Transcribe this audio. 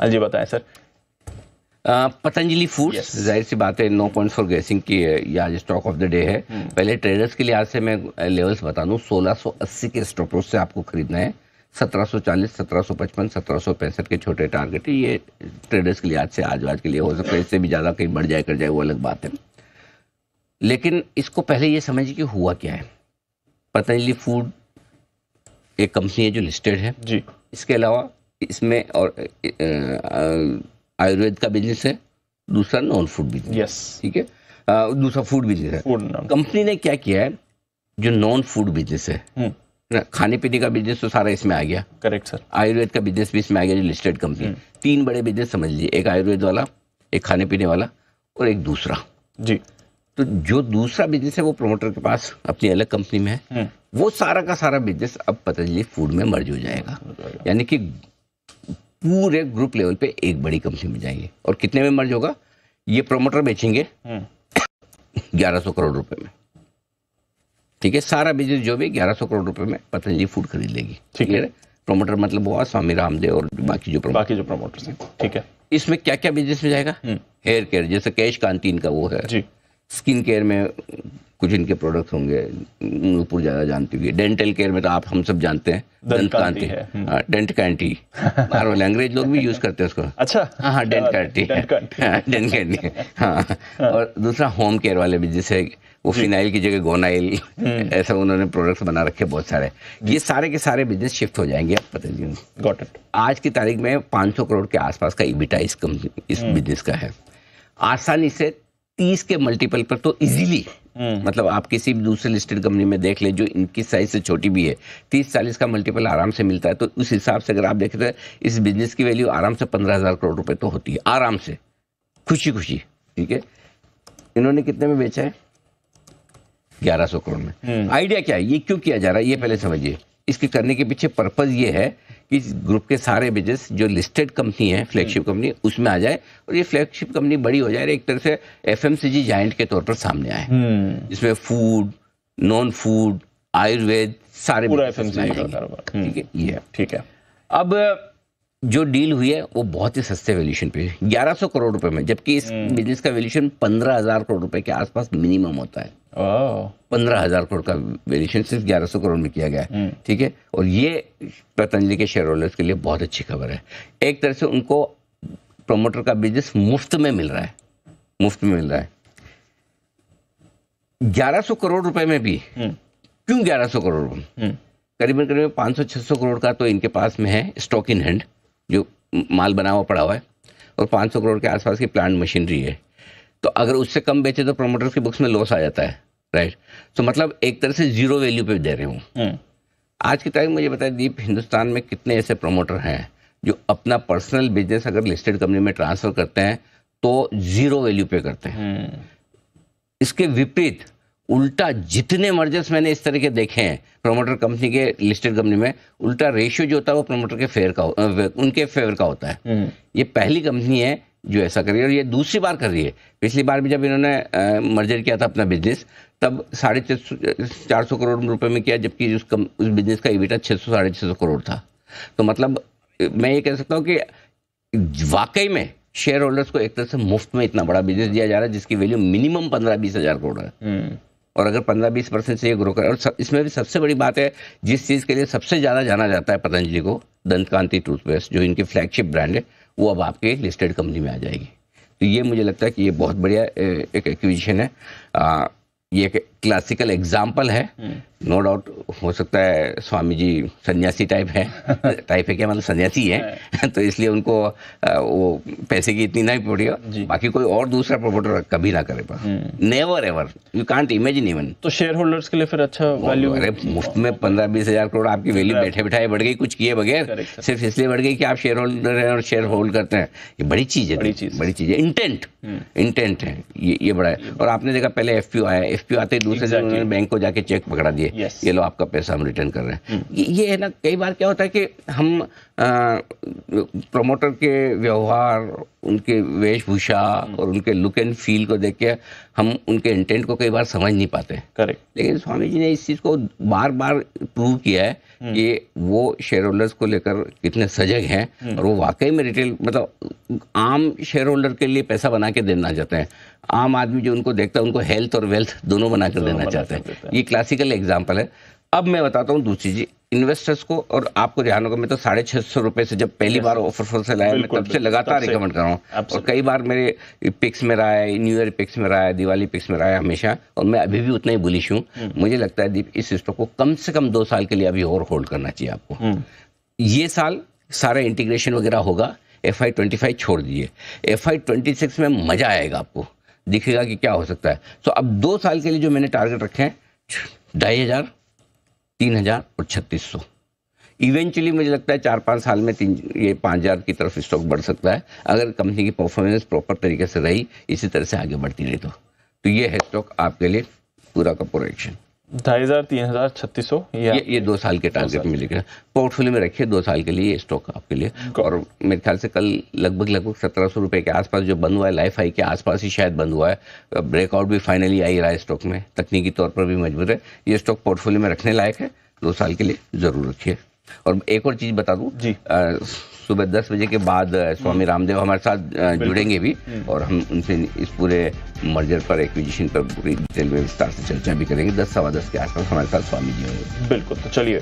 हाँ जी, बताएं sir. Patanjali foods, जाहिर सी बात है, नो पॉइंट फॉर गेसिंग की ये आज स्टॉक ऑफ द डे है। पहले ट्रेडर्स के लिहाज से मैं लेवल्स बता दूं, 1680 के स्टॉप लॉस से आपको खरीदना है, 1740, 1755, 1765 के छोटे टारगेट है। ये ट्रेडर्स के लिहाज से आज के लिए हो सकता है, इससे भी ज़्यादा कहीं बढ़ जाए कर जाए वो अलग बात है। लेकिन इसको पहले ये समझिए कि हुआ क्या है। पतंजलि फूड एक कंपनी है जो लिस्टेड है जी। इसके अलावा इसमें और आयुर्वेद का बिजनेस है, दूसरा नॉन फूड बिजनेस। यस, ठीक है, दूसरा फूड बिजनेस है। कंपनी ने क्या किया है, जो नॉन फूड बिजनेस है, खाने पीने का बिजनेस तो सारा इसमें आ गया। Correct sir. आयुर्वेद का बिजनेस भी इसमें आ गया, जो लिस्टेड कंपनी। 3 बड़े बिजनेस समझ लीजिए, एक आयुर्वेद वाला, एक खाने पीने वाला और एक दूसरा। जी। तो जो दूसरा बिजनेस है वो प्रोमोटर के पास अपनी अलग कंपनी में है, वो सारा का सारा बिजनेस अब पतंजलि फूड में मर्ज हो जाएगा। यानी कि पूरे ग्रुप लेवल पे एक बड़ी कंपनी में जाएंगे। और कितने में मर्ज होगा, ये प्रोमोटर बेचेंगे 1100 करोड़ रुपए में। ठीक है, सारा बिजनेस जो भी 1100 करोड़ रुपए में पतंजलि फूड खरीद लेगी। ठीक है, प्रोमोटर मतलब वो स्वामी रामदेव और बाकी जो प्रोमोटर्स हैं। ठीक है, इसमें क्या क्या बिजनेस में जाएगा, हेयर केयर जैसे कैश कांटीन का वो है जी। स्किन केयर में कुछ इनके प्रोडक्ट्स होंगे, नूपुर ज़्यादा जानती होगी। डेंटल केयर में तो आप हम सब जानते हैं, दंत कांति है, डेंट कैंटी, बाहर अंग्रेज लोग भी यूज करते हैं उसको। अच्छा, हाँ, डेंट कैंटी, डेंट कैंटी। हाँ, और दूसरा होम केयर वाले भी, जैसे वो फिनाइल की जगह गोनाइल, ऐसा उन्होंने प्रोडक्ट्स बना रखे बहुत सारे। ये सारे के सारे बिजनेस शिफ्ट हो जाएंगे अब पतंजलि। Got it. आज की तारीख में 500 करोड़ के आसपास का ईबिटा इस बिजनेस का है। आसानी से 30 के मल्टीपल पर तो इजीली, मतलब आप किसी भी दूसरे लिस्टेड कंपनी में देख ले जो इनकी साइज से छोटी भी है, 30-40 का मल्टीपल आराम से मिलता है। तो उस हिसाब से अगर आप देखें तो इस बिजनेस की वैल्यू आराम से 15,000 करोड़ रुपए तो होती है, आराम से, खुशी खुशी। ठीक है, इन्होंने कितने में बेचा है, 1100 करोड़ में। आइडिया क्या है, ये क्यों किया जा रहा है, ये पहले समझिए। इसके करने के पीछे पर्पज ये है कि ग्रुप के सारे बिजनेस जो लिस्टेड कंपनी है, फ्लैगशिप कंपनी, उसमें आ जाए और ये फ्लैगशिप कंपनी बड़ी हो जाए, एक तरह से एफएमसीजी जायंट के तौर पर सामने आए, जिसमें फूड, नॉन फूड, आयुर्वेद सारे पूरा एफएमसीजी का कारोबार। ठीक है, ये ठीक है। अब जो डील हुई है वो बहुत ही सस्ते वैल्यूएशन पे, 1100 करोड़ रुपए में, जबकि इस बिजनेस का वैल्यूएशन 15,000 करोड़ रुपए के आसपास मिनिमम होता है। 15,000 करोड़ का वैल्यूएशन सिर्फ 1100 करोड़ में किया गया है। ठीक है, और ये पतंजलि के शेयर होल्डर्स के लिए बहुत अच्छी खबर है। एक तरह से उनको प्रोमोटर का बिजनेस मुफ्त में मिल रहा है, मुफ्त में मिल रहा है। 1100 करोड़ रुपए में भी क्यों 1100 करोड़, करीबन करीबन 500-600 करोड़ का तो इनके पास में है स्टॉक इन हैंड, जो माल बना हुआ पड़ा हुआ है, और 500 करोड़ के आसपास की प्लांट मशीनरी है। तो अगर उससे कम बेचे तो प्रोमोटर्स की बुक्स में लॉस आ जाता है, राइट। तो मतलब एक तरह से जीरो वैल्यू पे दे रहे हूँ। आज की तारीख मुझे बताए दीप, हिंदुस्तान में कितने ऐसे प्रोमोटर हैं जो अपना पर्सनल बिजनेस अगर लिस्टेड कंपनी में ट्रांसफर करते हैं तो जीरो वैल्यू पे करते हैं। इसके विपरीत उल्टा जितने मर्जर्स मैंने इस तरह के देखे हैं प्रोमोटर कंपनी के लिस्टेड कंपनी में, उल्टा रेशियो जो होता है वो प्रोमोटर के फेवर का, उनके फेवर का होता है। ये पहली कंपनी है जो ऐसा कर रही है, और ये दूसरी बार कर रही है। पिछली बार भी जब इन्होंने मर्जर किया था अपना बिजनेस, तब 450 करोड़ रुपए में किया, जबकि उस बिजनेस का ईबिटा 600-650 करोड़ था। तो मतलब मैं ये कह सकता हूँ कि वाकई में शेयर होल्डर्स को एक तरह से मुफ्त में इतना बड़ा बिजनेस दिया जा रहा है जिसकी वैल्यू मिनिमम 15-20 हजार करोड़ है। और अगर 15-20% से ये ग्रो करे, और इसमें भी सबसे बड़ी बात है, जिस चीज़ के लिए सबसे ज़्यादा जाना जाता है पतंजलि को, दंत कांति टूथपेस्ट जो इनकी फ्लैगशिप ब्रांड है, वो अब आपके लिस्टेड कंपनी में आ जाएगी। तो ये मुझे लगता है कि ये बहुत बढ़िया एक एक्विजिशन है। ये एक क्लासिकल एग्जाम्पल है, नो डाउट। हो सकता है स्वामी जी सन्यासी टाइप है क्या, मतलब सन्यासी है तो इसलिए उनको वो पैसे की इतनी नहीं पड़ी हो, बाकी कोई और दूसरा प्रोमोटर कभी ना करे, never ever, you can't imagine even. तो शेयर होल्डर्स के लिए फिर अच्छा वैल्यू। अरे मुफ्त में 15-20 हजार करोड़ आपकी वैल्यू बैठे बिठाए बढ़ गई, कुछ किए बगैर, सिर्फ इसलिए बढ़ गई कि आप शेयर होल्डर हैं और शेयर होल्ड करते हैं। ये बड़ी चीज है, बड़ी चीज है। इंटेंट है, ये बड़ा है। और आपने देखा पहले एफपीओ आया, एफपीओ आते ही दूसरे दिन उन्होंने बैंक को जाके चेक पकड़ा दिए, ये लो आपका पैसा हम रिटर्न कर रहे हैं। ये है ना, कई बार क्या होता है कि हम प्रोमोटर के व्यवहार उनके वेशभूषा और उनके लुक एंड फील को देख के हम उनके इंटेंट को कई बार समझ नहीं पाते। करेक्ट। लेकिन स्वामी जी ने इस चीज़ को बार बार प्रूव किया है कि वो शेयर होल्डर्स को लेकर कितने सजग हैं और वो वाकई में रिटेल मतलब आम शेयर होल्डर के लिए पैसा बना के देना चाहते हैं। आम आदमी जो उनको देखता है उनको हेल्थ और वेल्थ दोनों बना कर देना चाहते हैं। ये क्लासिकल एग्जाम्पल है। अब मैं बताता हूँ दूसरी चीज इन्वेस्टर्स को, और आपको ध्यान होगा मैं तो 650 रुपए से जब पहली बार ऑफर फॉर सेल आया मैं तब से लगातार रिकमेंड कर रहा हूँ, और कई बार मेरे पिक्स में रहा है, न्यू ईयर पिक्स में रहा है, दिवाली पिक्स में रहा है हमेशा, और मैं अभी भी उतना ही बुलिश हूँ। मुझे लगता है दीप इस स्टॉक को कम से कम 2 साल के लिए अभी और होल्ड करना चाहिए आपको। ये साल सारा इंटीग्रेशन वगैरह होगा, FY25 छोड़ दीजिए, FY26 में मजा आएगा, आपको दिखेगा कि क्या हो सकता है। तो अब 2 साल के लिए जो मैंने टारगेट रखे हैं 2500, 3000 और 3600। इवेंचुअली मुझे लगता है 4-5 साल में 5000 की तरफ स्टॉक बढ़ सकता है अगर कंपनी की परफॉर्मेंस प्रॉपर तरीके से रही, इसी तरह से आगे बढ़ती रही तो ये है स्टॉक आपके लिए पूरा का पूरा एक्शन। 2500, 3000, 3600 ये 2 साल के टारगेट मिलेगा। पोर्टफोलियो में रखिए 2 साल के लिए ये स्टॉक आपके लिए। और मेरे ख्याल से कल लगभग 1700 रुपए के आसपास जो बंद हुआ है, लाइफ हाई के आसपास ही शायद बंद हुआ है। ब्रेकआउट भी फाइनली आ ही रहा है स्टॉक में, तकनीकी तौर पर भी मजबूत है। ये स्टॉक पोर्टफोलियो में रखने लायक है, 2 साल के लिए जरूर रखिए। और एक और चीज बता दूं जी, सुबह 10 बजे के बाद स्वामी रामदेव हमारे साथ जुड़ेंगे भी, और हम उनसे इस पूरे मर्जर पर, एक्विजिशन पर पूरी डिटेल में विस्तार से चर्चा भी करेंगे। 10-10:15 के आसपास हमारे साथ स्वामी जी होंगे। बिल्कुल, तो चलिए